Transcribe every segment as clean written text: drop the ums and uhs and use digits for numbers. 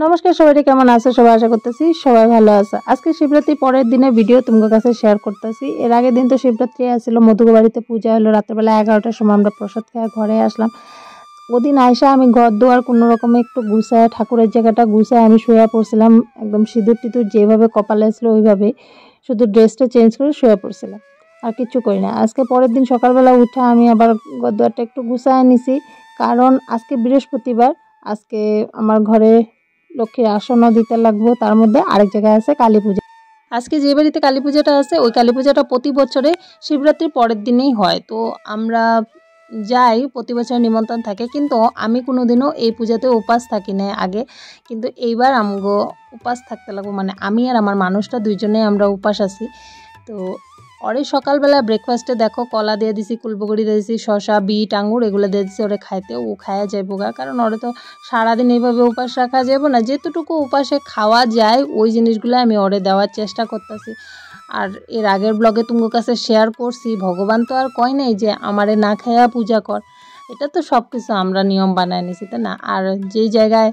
নমস্কার সবাই, কেমন আছো সবাই? আশা করতেছি সবাই ভালো আছে। আজকে শিবরাত্রি পরের দিনে ভিডিও তোমাদের কাছে শেয়ার করতেছি। এর আগের দিন তো শিবরাত্রি আসছিল, মধুগো বাড়িতে পূজা হলো, রাত্রেবেলা 11টার সময় আমরা প্রসাদ খেয়ে ঘরে আসলাম। ওদিন আয়সা আমি ঘর দুয়ার কোনো রকমে একটু গুছায়, ঠাকুরের জায়গাটা গুছায় আমি শুয়ে পড়ছিলাম। একদম সিঁদুর টিঁদুর যেভাবে কপালে ছিল ওইভাবে, শুধু ড্রেসটা চেঞ্জ করে শুয়ে পড়ছিলাম, আর কিচ্ছু করি না। আজকে পরের দিন সকালবেলা উঠে আমি আবার ঘর দুয়ারটা একটু গুছায় নিছি, কারণ আজকে বৃহস্পতিবার। আজকে আমার ঘরে লক্ষ্মীর আসনও দিতে লাগবো, তার মধ্যে আরেক জায়গায় আছে কালী পূজা। আজকে যে বাড়িতে কালী পূজাটা আছে ওই কালী পূজাটা প্রতি বছরে শিবরাত্রির পরের দিনেই হয়, তো আমরা যাই, প্রতি বছর নিমন্ত্রণ থাকে। কিন্তু আমি কোনোদিনও এই পূজাতে উপাস থাকি না আগে, কিন্তু এইবার আমগো উপাস থাকতে লাগবো, মানে আমি আর আমার মানুষটা দুইজনেই আমরা উপাস আছি। তো ওরে সকালবেলা ব্রেকফাস্টে দেখো কলা দিয়ে দিছি, কুলবগড়ি দিয়ে দিছি, শশা, বিট, আঙুর এগুলো দিয়ে দিছি ওরে খাইতে। ও খায়া যাইব গা, কারণ ওরে তো সারাদিন এইভাবে উপাস রাখা যাবে না। যেতটুকু উপাসে খাওয়া যায় ওই জিনিসগুলো আমি ওরে দেওয়ার চেষ্টা করতেছি। আর এর আগের ব্লগে তোমার কাছে শেয়ার করছি, ভগবান তো আর কয় নাই যে আমারে না খাইয়া পূজা কর। এটা তো সব কিছু আমরা নিয়ম বানায় নিছি, তাই না? আর যেই জায়গায়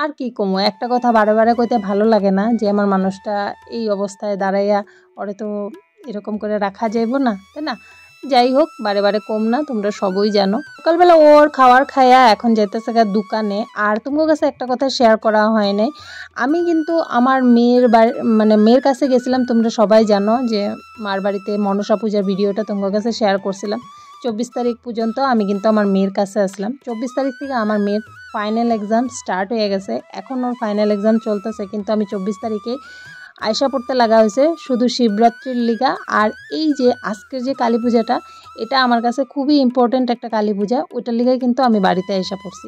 আর কি কমো, একটা কথা বারে বারে কইতে ভালো লাগে না যে আমার মানুষটা এই অবস্থায় দাঁড়াইয়া ওরে তো এরকম করে রাখা যাইব না, তাই না? যাই হোক, বারে বারে কম না, তোমরা সবই জানো। সকালবেলা ওর খাওয়ার খাইয়া এখন যেতেছে গা দোকানে। আর তোমার কাছে একটা কথা শেয়ার করা হয় নাই, আমি কিন্তু আমার মেয়ের বাড়ি মানে মেয়ের কাছে গেছিলাম। তোমরা সবাই জানো যে মার বাড়িতে মনসা পূজার ভিডিওটা তোমার কাছে শেয়ার করছিলাম। 24 তারিখ পর্যন্ত আমি কিন্তু আমার মেয়ের কাছে আসলাম। 24 তারিখ থেকে আমার মেয়ের ফাইনাল এক্সাম স্টার্ট হয়ে গেছে, এখন ওর ফাইনাল এক্সাম চলতেছে। কিন্তু আমি 24 তারিখে আয়সা পড়তে লাগা হয়েছে শুধু শিবরাত্রির লিগা। আর এই যে আজকের যে কালী পূজাটা, এটা আমার কাছে খুবই ইম্পর্টেন্ট একটা কালী পূজা, ওইটার লিগাই কিন্তু আমি বাড়িতে আয়সা পড়ছি।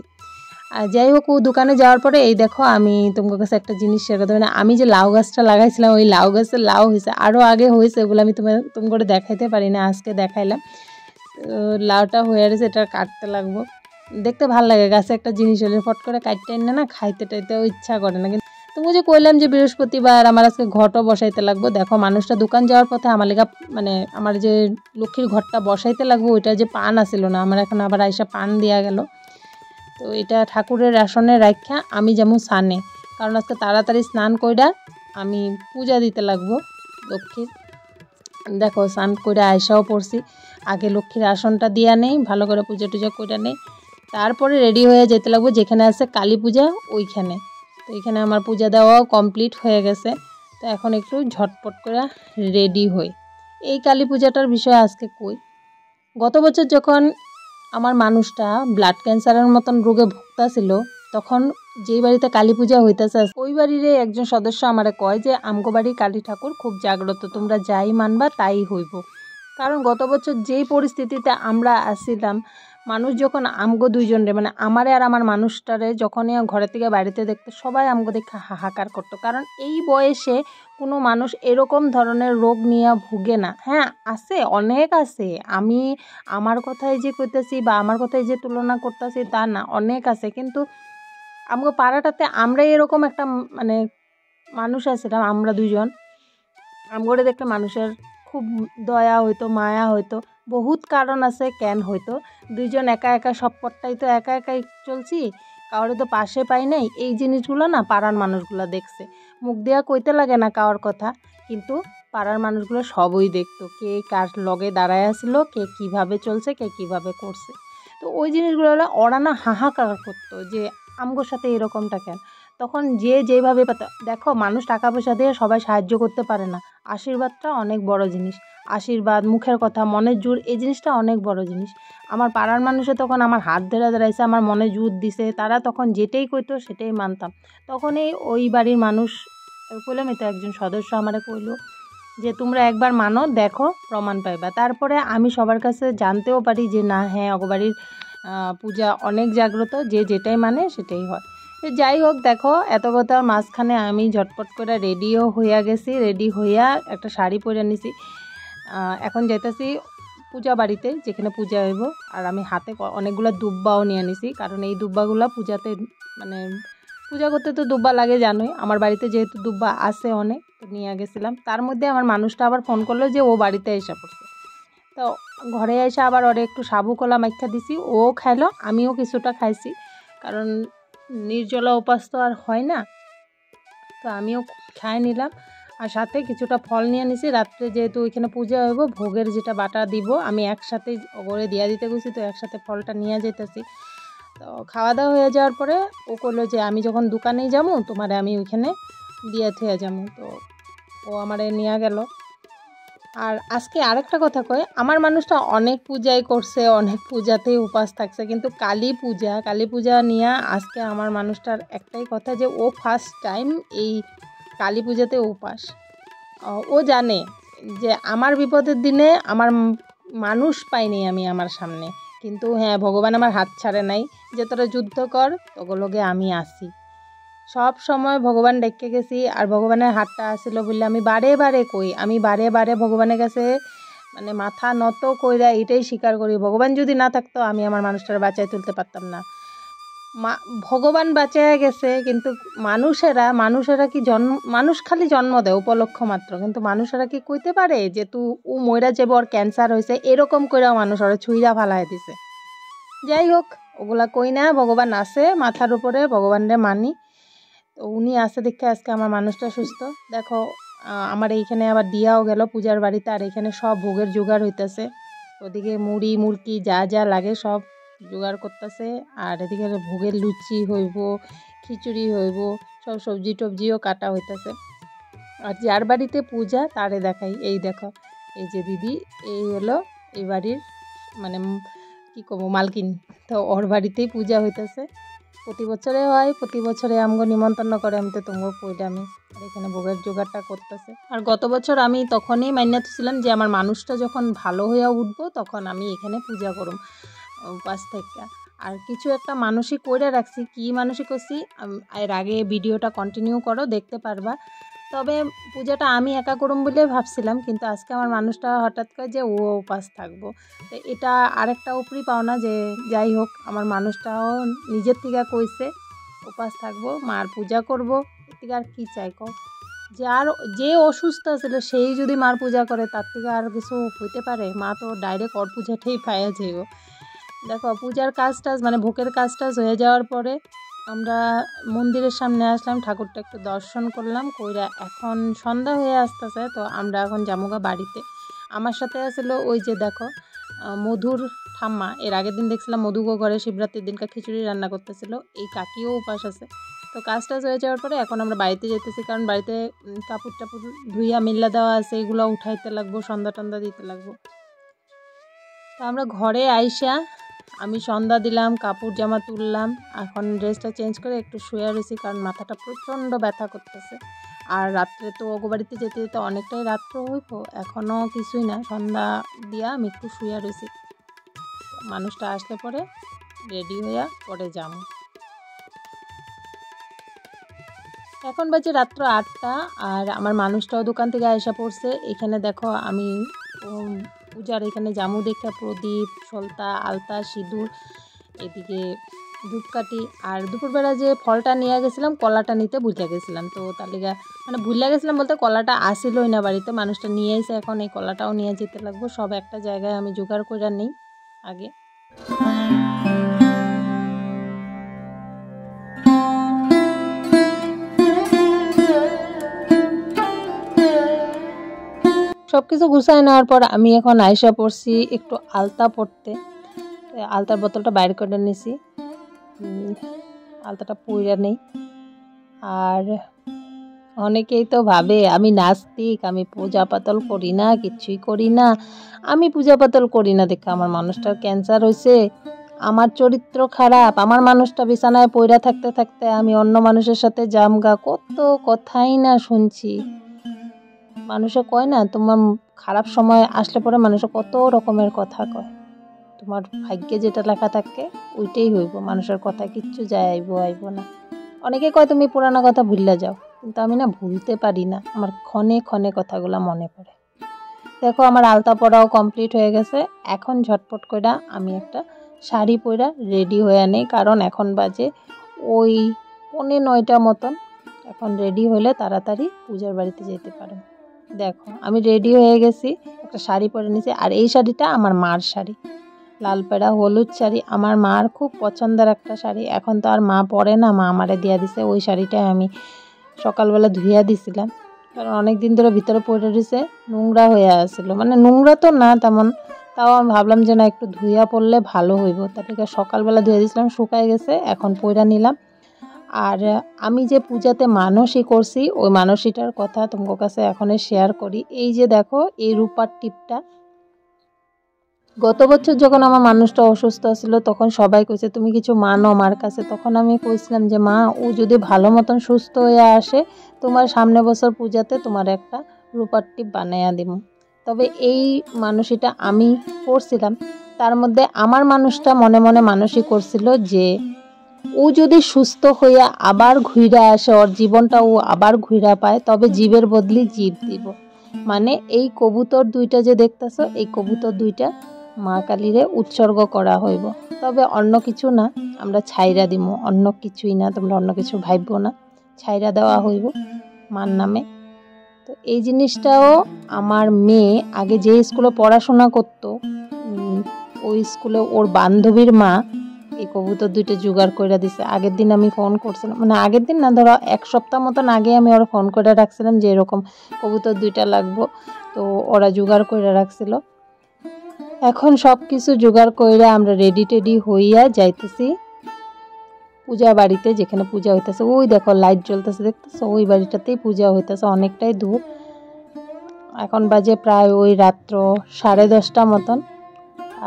আর যাই হোক, ও দোকানে যাওয়ার পরে এই দেখো আমি তোমার কাছে একটা জিনিস শেয়ার করতে পারি না, আমি যে লাউ গাছটা লাগাইছিলাম ওই লাউ গাছের লাউ হয়েছে, আরও আগে হয়েছে, ওগুলো আমি তোমাকে দেখাইতে পারি না, আজকে দেখাইলাম। লাউটা হয়ে গেছে, এটা কাটতে লাগবো। দেখতে ভালো লাগে, গাছে একটা জিনিস হলে ফট করে কাটতে এনে না খাইতে টাইতেও ইচ্ছা করে না। কিন্তু তুমি যে কইলাম যে বৃহস্পতিবার আমার আজকে ঘটও বসাইতে লাগবো, দেখো মানুষটা দোকান যাওয়ার পথে আমার লেগা মানে আমার যে লক্ষ্মীর ঘরটা বসাইতে লাগবো, ওইটা যে পান আসিল না, আমার এখন আবার আইসা পান দেওয়া গেল। তো এটা ঠাকুরের আসনে রাখা আমি যেমন স্নানে, কারণ আজকে তাড়াতাড়ি স্নান কইরা আমি পূজা দিতে লাগবো লক্ষ্মীর। দেখো স্নান করে আয়সাও পড়ছি, আগে লক্ষ্মীর আসনটা দিয়া নেই, ভালো করে পূজা টুজা করে নেই, তারপরে রেডি হয়ে যেতে লাগবো যেখানে আছে কালী পূজা ওইখানে। তো এখানে আমার পূজা দেওয়াও কমপ্লিট হয়ে গেছে, তো এখন একটু ঝটপট করে রেডি হই। এই কালী পূজাটার বিষয়ে আজকে কই, গত বছর যখন আমার মানুষটা ব্লাড ক্যান্সারের মতন রোগে ভুগতাছিল, তখন যেই বাড়িতে কালী পূজা হইতেছে ওই বাড়ির একজন সদস্য আমারে কয় যে আমগো বাড়ির কালী ঠাকুর খুব জাগ্রত, তোমরা যাই মানবা তাই হইব। কারণ গত বছর যেই পরিস্থিতিতে আমরা আসছিলাম, মানুষ যখন আমগো দুইজনরে মানে আমারে আর আমার মানুষটারে যখনই ঘরের থেকে বাড়িতে দেখতো, সবাই আমগো দেখে হাহাকার করতো। কারণ এই বয়সে কোনো মানুষ এরকম ধরনের রোগ নিয়ে ভুগে না। হ্যাঁ আছে, অনেক আছে, আমি আমার কথাই যে কইতেছি বা আমার কথাই যে তুলনা করতেছি তা না, অনেক আছে। কিন্তু আমগো পাড়াটাতে আমরা এরকম একটা মানে মানুষ আছিলাম, আমরা দুইজন, আমগরে দেখতে মানুষের খুব দয়া হইতো, মায়া হইতো। বহুত কারণ আছে কেন হইতো, দুইজন একা একা সব পথটাই তো একা একাই চলছি, কাউরে তো পাশে পাই নাই। এই জিনিসগুলো না পাড়ার মানুষগুলো দেখছে, মুখ দেওয়া কইতে লাগে না কার কথা, কিন্তু পাড়ার মানুষগুলো সবই দেখতো, কে কার লগে দাঁড়ায় আসলো, কে কিভাবে চলছে, কে কিভাবে করছে। তো ওই জিনিসগুলো ওরা না হাহাকার করতো যে আমগোর সাথে এরকমটা কেন। তখন যে যেভাবে দেখো, মানুষ টাকা পয়সা দিয়ে সবাই সাহায্য করতে পারে না, আশীর্বাদটা অনেক বড় জিনিস। আশীর্বাদ, মুখের কথা, মনের জোর, এই জিনিসটা অনেক বড় জিনিস। আমার পাড়ার মানুষে তখন আমার হাত ধরে দাঁড়াইছে, আমার মনে জোর দিছে, তারা তখন যেটাই কইতো সেটাই মানতাম। তখনই ওই বাড়ির মানুষ কইলাম, তো একজন সদস্য আমারে কইলো যে তোমরা একবার মানো, দেখো প্রমাণ পাইবা। তারপরে আমি সবার কাছে জানতেও পারি যে না, হ্যাঁ অগবাড়ির পূজা অনেক জাগ্রত, যে যেটাই মানে সেটাই হয়। যাই হোক, দেখো এত কথার মাঝখানে আমি ঝটপট করে রেডিও হইয়া গেছি, রেডি হইয়া একটা শাড়ি পরে নিছি। এখন যাইতেছি পূজা বাড়িতে যেখানে পূজা হইব। আর আমি হাতে অনেকগুলো দুব্বাও নিয়ে নিছি, কারণ এই দুব্বাগুলো পূজাতে মানে পূজা করতে তো দুব্বা লাগে জানোই, আমার বাড়িতে যেহেতু দুব্বা আছে অনেক, তো নিয়ে গেছিলাম। তার মধ্যে আমার মানুষটা আবার ফোন করলো যে ও বাড়িতে এসে পড়ছে, তো ঘরে এসে আবার ওরে একটু সাবু কলা মাইখা দিছি, ও খাইলো, আমিও কিছুটা খাইছি। কারণ নির্জলা উপাস তো আর হয় না, তো আমিও খাই নিলাম। আর সাথে কিছুটা ফল নিয়ে নিছি, রাত্রে যেহেতু ওইখানে পূজা হইব, ভোগের যেটা বাটা দিব আমি একসাথেই ওগরে দিয়া দিতে গেছি, তো একসাথে ফলটা নিয়ে যেতেছি। তো খাওয়া দাওয়া হয়ে যাওয়ার পরে ও করলো যে আমি যখন দোকানেই যাবো তোমারে আমি ওইখানে দিয়ে থুয়ে যাবো, তো ও আমারে নিয়ে গেল। আর আজকে আরেকটা কথা কয়, আমার মানুষটা অনেক পূজাই করছে, অনেক পূজাতেই উপাস থাকছে, কিন্তু কালী পূজা নিয়ে আজকে আমার মানুষটার একটাই কথা যে ও ফার্স্ট টাইম এই কালী পূজাতে উপাস। ও জানে যে আমার বিপদের দিনে আমার মানুষ পাইনি আমি আমার সামনে, কিন্তু হ্যাঁ ভগবান আমার হাত ছাড়ে নাই, যে তোরা যুদ্ধ কর ওগুলোকে আমি আসি। সব সময় ভগবান ডেকে গেছি, আর ভগবানের হাতটা আসিল বললে আমি বারে বারে ভগবানের কাছে মানে মাথা নত কইরা এটাই স্বীকার করি, ভগবান যদি না থাকতো আমি আমার মানুষটার বাঁচায় তুলতে পারতাম না। ভগবান বাঁচায় গেছে, কিন্তু মানুষেরা কি মানুষ খালি জন্ম দেয় উপলক্ষ মাত্র, কিন্তু মানুষেরা কি কইতে পারে যে ও মইরা যাবে, ওর ক্যান্সার হয়েছে, এরকম কইরাও মানুষ ওরা ছুঁইরা ফালাই দিছে। যাই হোক ওগুলা কই না, ভগবান আছে মাথার উপরে, ভগবানরে মানি। তো উনি আসে দেখে আজকে আমার মানুষটা সুস্থ। দেখো আমার এইখানে আবার দিয়াও গেল পূজার বাড়িতে, আর এখানে সব ভোগের জোগাড় হইতেছে, ওদিকে মুড়ি মুরকি যা যা লাগে সব জোগাড় করতেছে, আর এদিকে ভোগের লুচি হইব, খিচুড়ি হইব, সব সবজি টবজিও কাটা হইতেছে। আর যার বাড়িতে পূজা তারে দেখাই, এই দেখো এই যে দিদি, এই হলো এই বাড়ির মানে কি কব মালকিন, তো ওর বাড়িতেই পূজা হইতেছে। প্রতি বছরে হয়, প্রতি বছরে আমগো নিমন্ত্রণ করে, আমি তো তোমাকে কইটা আমি আর এখানে ভোগের জোগাড়টা করতেছে। আর গত বছর আমি তখনই মান্যত ছিলাম যে আমার মানুষটা যখন ভালো হইয়া উঠবো তখন আমি এখানে পূজা করুম উপাস থেকে। আর কিছু একটা মানসিক কইরা রাখছি, কি মানসিক করছি এর আগে ভিডিওটা কন্টিনিউ করো দেখতে পারবা। তবে পূজাটা আমি একা করুম বলে ভাবছিলাম, কিন্তু আজকে আমার মানুষটা হঠাৎ করে যে ও উপাস থাকবো, তো এটা আরেকটা উপরি পাওনা যে যাই হোক আমার মানুষটাও নিজের থেকে কইছে উপাস থাকবো, মার পূজা করবো, এর থেকে আর কি চাই কও। যে অসুস্থ ছিল সেই যদি মার পূজা করে তার থেকে আর কিছু হইতে পারে? মা তো ডাইরেক্ট ওর পূজাটাই পাইয়া যাইব। দেখো পূজার কাজ টাজ মানে ভোগের কাজ টাজ হয়ে যাওয়ার পরে আমরা মন্দিরের সামনে আসলাম, ঠাকুরটা একটু দর্শন করলাম কইরা এখন সন্ধ্যা হয়ে আসতেছে, তো আমরা এখন যামুগা বাড়িতে। আমার সাথে আসলো ওই যে দেখো মধুর ঠাম্মা, এর আগের দিন দেখছিলাম মধুগো ঘরে শিবরাত্রির দিনকা খিচুড়ি রান্না করতেছিল, এই কাকিও উপাস আছে। তো কাজ টাজ হয়ে যাওয়ার পরে এখন আমরা বাড়িতে যেতেছি, কারণ বাড়িতে কাপড় টাপড় ধুইয়া মিল্লা দেওয়া আছে, এগুলো উঠাইতে লাগবো, সন্ধ্যা টন্ধা দিতে লাগবো। তো আমরা ঘরে আইসা আমি সন্ধ্যা দিলাম, কাপড় জামা তুললাম, এখন ড্রেসটা চেঞ্জ করে একটু শুয়ে রয়েছি, কারণ মাথাটা প্রচণ্ড ব্যথা করতেছে। আর রাত্রে তো বাড়িতে যেতে যেতে অনেকটাই রাত্র হইব, এখনও কিছুই না, সন্ধ্যা দিয়া আমি একটু শুয়ে রয়েছি। মানুষটা আসলে পরে রেডি হইয়া পরে যাম। এখন বাজে রাত্র 8টা, আর আমার মানুষটাও দোকান থেকে আয়সা পড়ছে। এখানে দেখো আমি পূজার এখানে জামু দেখে প্রদীপ, সলতা, আলতা, সিঁদুর, এদিকে ধূপকাঠি, আর দুপুরবেলা যে ফলটা নিয়ে গেছিলাম কলাটা নিতে ভুলে গেছিলাম, তো তার লিগা মানে ভুলে গেছিলাম বলতে কলাটা আসিলই না বাড়িতে, মানুষটা নিয়ে এসে এখন এই কলাটাও নিয়ে যেতে লাগবো। সব একটা জায়গায় আমি জোগাড় করে নিই আগে। সব কিছু গুছায় নেওয়ার পর আমি এখন আয়সা পড়ছি একটু আলতা পড়তে। আলতার বোতলটা বাইর করে নিছি, আলতাটা পইরা নেই। আর অনেকেই তো ভাবে আমি নাস্তিক, আমি পূজা পাতল করি না, কিছুই করি না। আমি পূজা পাতল করি না দেখে আমার মানুষটার ক্যান্সার হয়েছে, আমার চরিত্র খারাপ, আমার মানুষটা বিছানায় পইরা থাকতে থাকতে আমি অন্য মানুষের সাথে জামগা, কত কথাই না শুনছি। মানুষে কয় না তোমার খারাপ সময় আসলে পরে মানুষে কত রকমের কথা কয়, তোমার ভাগ্যে যেটা লেখা থাকে ওইটাই হইব, মানুষের কথা কিচ্ছু যায় আইব না। অনেকে কয় তুমি পুরানো কথা ভুললে যাও, কিন্তু আমি না ভুলতে পারি না, আমার ক্ষণে ক্ষণে কথাগুলো মনে পড়ে। দেখো আমার আলতা পরাও কমপ্লিট হয়ে গেছে, এখন ঝটপট কইরা আমি একটা শাড়ি পরা রেডি হয়ে নেই, কারণ এখন বাজে ওই 8:45 মতন। এখন রেডি হলে তাড়াতাড়ি পূজার বাড়িতে যেতে পারো। দেখো আমি রেডি হয়ে গেছি, একটা শাড়ি পরে নিয়েছি, আর এই শাড়িটা আমার মার শাড়ি, লাল পেড়া হলুদ শাড়ি আমার মার খুব পছন্দের একটা শাড়ি। এখন তো আর মা পরে না, মা আমারে দিয়া দিছে। ওই শাড়িটাই আমি সকালবেলা ধুইয়া দিছিলাম, কারণ অনেক দিন ধরে ভিতরে পড়ে রয়েছে, নোংরা হয়ে আসছিল। মানে নোংরা তো না তেমন, তাও আমি ভাবলাম যে না একটু ধুইয়া পড়লে ভালো হইব, তার থেকে সকালবেলা ধুয়ে দিয়েছিলাম, শুকায় গেছে, এখন পইরা নিলাম। আর আমি যে পূজাতে মানসী করছি ওই মানসীটার কথা তোমার কাছে এখনই শেয়ার করি। এই যে দেখো এই রূপার টিপটা, গত বছর যখন আমার মানুষটা অসুস্থ ছিল তখন সবাই কইছে তুমি কিছু মানো মার কাছে। তখন আমি কইছিলাম যে মা, ও যদি ভালো মতন সুস্থ হয়ে আসে তোমার সামনে বছর পূজাতে তোমার একটা রূপার টিপ বানাইয়া দিব। তবে এই মানসীটা আমি করছিলাম, তার মধ্যে আমার মানুষটা মনে মনে মানসী করছিল যে ও যদি সুস্থ হইয়া আবার ঘুরে আসে, ওর জীবনটা ও আবার ঘুরে পায়, তবে জীবের বদলি জীব দিব। মানে এই কবুতর দুইটা যে দেখতেছো, এই কবুতর দুইটা মা কালীরে উৎসর্গ করা হইব। তবে অন্য কিছু না, আমরা ছাইরা দিব, অন্য কিছুই না, তোমরা অন্য কিছু ভাববো না, ছাইরা দেওয়া হইব মার নামে। তো এই জিনিসটাও আমার মেয়ে আগে যে স্কুলে পড়াশোনা করতো ওই স্কুলে ওর বান্ধবীর মা এই কবুতর দুইটা জোগাড় করে দিছে। আগের দিন আমি ফোন করছিলাম, মানে আগের দিন না, ধরো এক সপ্তাহ মতন আগে আমি ওরা ফোন করে রাখছিলাম যে এরকম কবুতর দুইটা লাগবো, তো ওরা জোগাড় করে রাখছিল। এখন সব কিছু জোগাড় করে আমরা রেডি টেডি হইয়া যাইতেছি পূজা বাড়িতে, যেখানে পূজা হইতেছে। ওই দেখো লাইট জ্বলতেছে, দেখতেছো, ওই বাড়িটাতেই পূজা হইতেছে, অনেকটাই দূর। এখন বাজে প্রায় ওই রাত্র 10:30 মতন।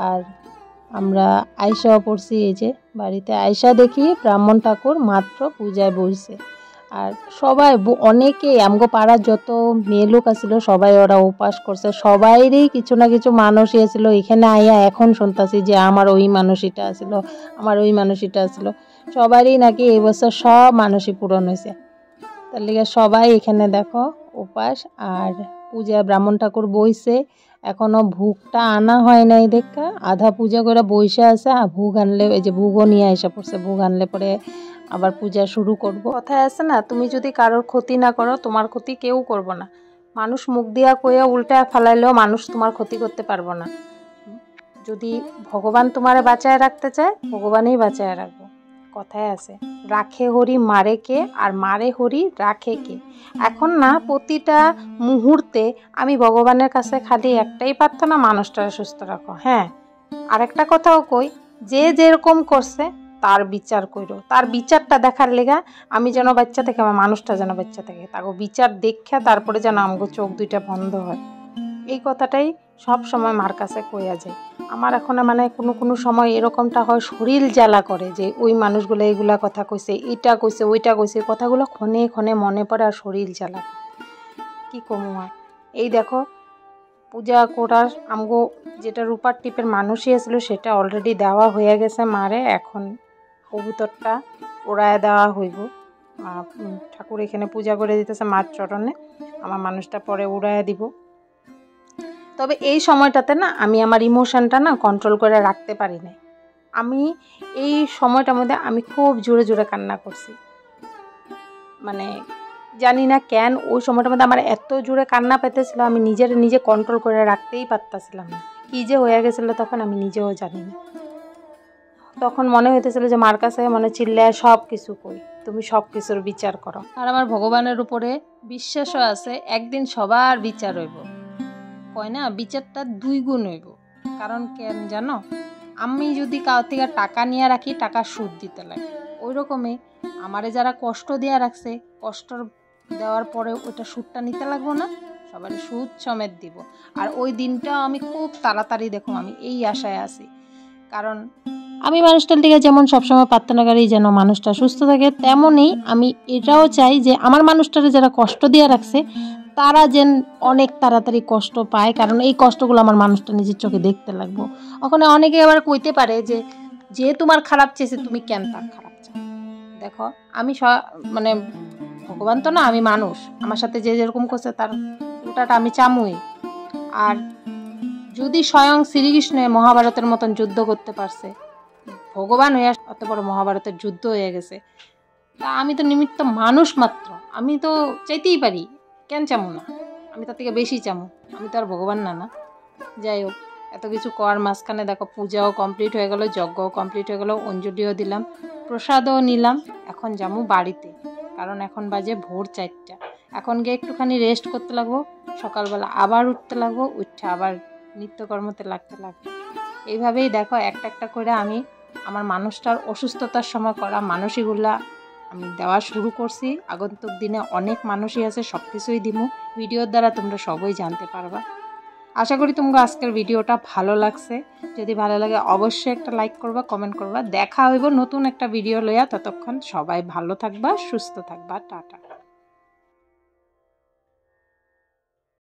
আর আমরা আয়সাও পড়ছি, এই যে বাড়িতে আয়সা দেখি ব্রাহ্মণ ঠাকুর মাত্র পূজায় বসছে। আর সবাই অনেকে আমগো পাড়ার যত মেয়ে লোক আছিল সবাই ওরা উপাস করছে, সবাইরই কিছু না কিছু মানসী আছিল। এখানে আইয়া এখন শুনতাছি যে আমার ওই মানসীটা আছিল, আমার ওই মানসীটা আছিল। সবারই নাকি এই বছর সব মানসী পূরণ হয়েছে। তার লিগে সবাই এখানে দেখো উপাস। আর পূজা ব্রাহ্মণ ঠাকুর বইছে, এখনো ভোগটা আনা হয় নাই, দেখা আধা পূজা করে বইসে আছে। ভোগ আনলে, এই যে ভোগও নিয়ে আসা পড়ছে, ভোগ আনলে পরে আবার পূজা শুরু করব। কথায় আছে না, তুমি যদি কারোর ক্ষতি না করো তোমার ক্ষতি কেউ করব না। মানুষ মুখ দিয়া কইয়া উল্টা ফেলাইলেও মানুষ তোমার ক্ষতি করতে পারবো না। যদি ভগবান তোমারে বাঁচায় রাখতে চায় ভগবানই বাঁচায় রাখবো। কথায় আছে, রাখে হরি মারে কে, আর মারে হরি রাখে কে। এখন না প্রতিটা মুহূর্তে আমি ভগবানের কাছে খালি একটাই প্রার্থনা, মানুষটারে সুস্থ রাখো। হ্যাঁ, আরেকটা কথাও কই, যে যেরকম করছে তার বিচার কইরো, তার বিচারটা দেখার লেগা আমি যেন বাচ্চা থেকে, আমার মানুষটা যেন বাচ্চা থেকে, তাকে বিচার দেখা তারপরে যেন আমগো চোখ দুইটা বন্ধ হয়। এই কথাটাই সব সময় মার কাছে কইয়া যায়। আমার এখন মানে কোনো সময় এরকমটা হয়, শরীর জ্বালা করে যে ওই মানুষগুলো এইগুলা কথা কইছে, এটা কইছে, ওইটা কইছে, কথাগুলো ক্ষণে ক্ষণে মনে পড়ে আর শরীর জ্বালা। কি কমু আর। এই দেখো পূজা করার আমগো যেটা রূপার টিপের মানুষই আসলো সেটা অলরেডি দেওয়া হয়ে গেছে মারে। এখন কবুতরটা ওড়ায় দেওয়া হইব। ঠাকুর এখানে পূজা করে দিতেছে মার চরণে, আমার মানুষটা পরে উড়ায় দিব। তবে এই সময়টাতে না আমি আমার ইমোশনটা না কন্ট্রোল করে রাখতে পারি না। আমি এই সময়টার মধ্যে আমি খুব জোরে জোরে কান্না করছি, মানে জানি না কেন ওই সময়টার মধ্যে আমার এত জোরে কান্না পেতেছিল, আমি নিজে কন্ট্রোল করে রাখতেই পারতাছিলাম না। কী যে হয়ে গেছিলো তখন আমি নিজেও জানি না। তখন মনে হইতেছিল যে মার কাছে মনে চিল্লায় সব কিছু কই, তুমি সব কিছুর বিচার করো। আর আমার ভগবানের উপরে বিশ্বাসও আছে, একদিন সবার বিচার হইব। কয় না, বিচারটা 2 গুণ হইব। কারণ কেন জানো, আমি যদি কারো থেকে টাকা নিয়ে রাখি টাকা সুদ দিতে লাগে, ওই রকমই আমারে যারা কষ্ট দিয়ে রাখছে কষ্ট দেওয়ার পরে ওইটা সুদটা নিতে লাগবো না, সবার সুদ সমেত দিব। আর ওই দিনটাও আমি খুব তাড়াতাড়ি দেখো আমি এই আশায় আছি, কারণ আমি মানুষটার দিকে যেমন সবসময় প্রার্থনা করি যেন মানুষটা সুস্থ থাকে, তেমনই আমি এটাও চাই যে আমার মানুষটারে যারা কষ্ট দিয়ে রাখছে তারা যেন অনেক তাড়াতাড়ি কষ্ট পায়, কারণ এই কষ্টগুলো আমার মানুষটা নিজের চোখে দেখতে লাগবো। ওখানে অনেকে আবার কইতে পারে যে যে তোমার খারাপ চেয়েছে তুমি কেন তার খারাপ চাও। দেখো আমি মানে ভগবান তো না, আমি মানুষ, আমার সাথে যে যেরকম করছে তার ওটাটা আমি চামুই। আর যদি স্বয়ং শ্রীকৃষ্ণ মহাভারতের মতন যুদ্ধ করতে পারছে, ভগবান হয়ে অত বড় মহাভারতের যুদ্ধ হয়ে গেছে, তা আমি তো নিমিত্ত মানুষ মাত্র, আমি তো চাইতেই পারি, কেন চামু না, আমি তার থেকে বেশি চামু, আমি তো আর ভগবান না। না যাই হোক, এত কিছু করার মাঝখানে দেখো পূজাও কমপ্লিট হয়ে গেল, যজ্ঞও কমপ্লিট হয়ে গেল, অঞ্জলিও দিলাম, প্রসাদও নিলাম। এখন যাবো বাড়িতে, কারণ এখন বাজে ভোর 4টা। এখন গিয়ে একটুখানি রেস্ট করতে লাগবো, সকালবেলা আবার উঠতে লাগবো, উঠে আবার নিত্যকর্মতে লাগতে লাগবে। এইভাবেই দেখো একটা একটা করে আমি আমার মানুষটার অসুস্থতার সময় করা মানসিকগুলা আমি দেওয়া শুরু করছি। আগন্তুক দিনে অনেক মানুষই আছে, সব কিছুই দিমু, ভিডিওর দ্বারা তোমরা সবই জানতে পারবা। আশা করি তোমরা আজকের ভিডিওটা ভালো লাগছে। যদি ভালো লাগে অবশ্যই একটা লাইক করবা, কমেন্ট করবা। দেখা হইব নতুন একটা ভিডিও লইয়া। ততক্ষণ সবাই ভালো থাকবা, সুস্থ থাকবা। টাটা।